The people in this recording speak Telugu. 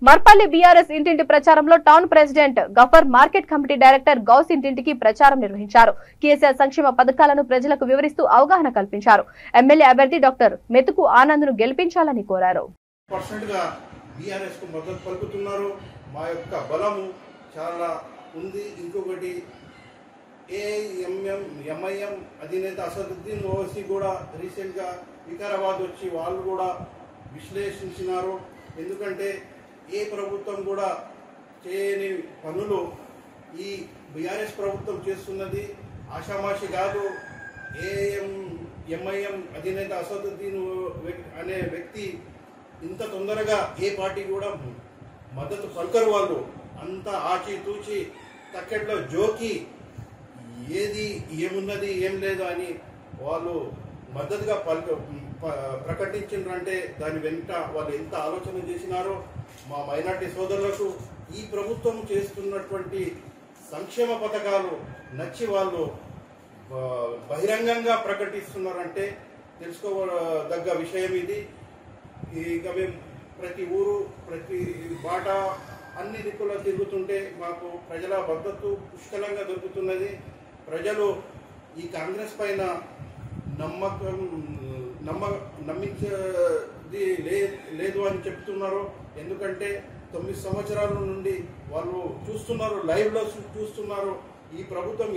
మర్పల్లి బీఆర్ఎస్ ఇంటింటి ప్రచారంలో town president Gafar market committee director Ghouse ఇంటింటికి ప్రచారం నిర్వహించారు. కేసీఆర్ సంక్షేమ పథకాలను ప్రజలకు వివరిస్తూ అవగాహన కల్పించారు. ఎమ్మెల్యే అభ్యర్థి డాక్టర్ మెతుకు ఆనంద్ ను గెలిపించాలని కోరారు. మా యొక్క బలము చాలా ఉంది. ఇంకొకటి ఎంఐఎం అధినేత అసదుద్దీన్ ఓవైసీ కూడా రీసెంట్గా వికారాబాద్ వచ్చి వాళ్ళు కూడా విశ్లేషించినారు. ఎందుకంటే ఏ ప్రభుత్వం కూడా చేయని పనులు ఈ బీఆర్ఎస్ ప్రభుత్వం చేస్తున్నది. ఆషామాషి కాదు. ఎంఐఎం అధినేత అసదుద్దీన్ అనే వ్యక్తి ఇంత తొందరగా ఏ పార్టీ కూడా మద్దతు పలకరు. వాళ్ళు అంతా ఆచితూచి తక్కెట్లో జోకి ఏది ఏమున్నది ఏం లేదు అని వాళ్ళు మద్దతుగా ప్రకటించారంటే దాని వెంట వాళ్ళు ఎంత ఆలోచన చేసినారో. మా మైనార్టీ సోదరులకు ఈ ప్రభుత్వం చేస్తున్నటువంటి సంక్షేమ పథకాలు నచ్చి వాళ్ళు బహిరంగంగా ప్రకటిస్తున్నారంటే తెలుసుకోదగ్గ విషయం ఇది. ఇక మేము ప్రతి ఊరు ప్రతి బాట అన్ని దిక్కుల్లో తిరుగుతుంటే మాకు ప్రజల మద్దతు పుష్కలంగా దొరుకుతున్నది. ప్రజలు ఈ కాంగ్రెస్ పైన నమ్మించేది లేదు అని చెప్తున్నారు. ఎందుకంటే 9 సంవత్సరాల నుండి వాళ్ళు చూస్తున్నారు, లైవ్లో చూస్తున్నారు ఈ ప్రభుత్వం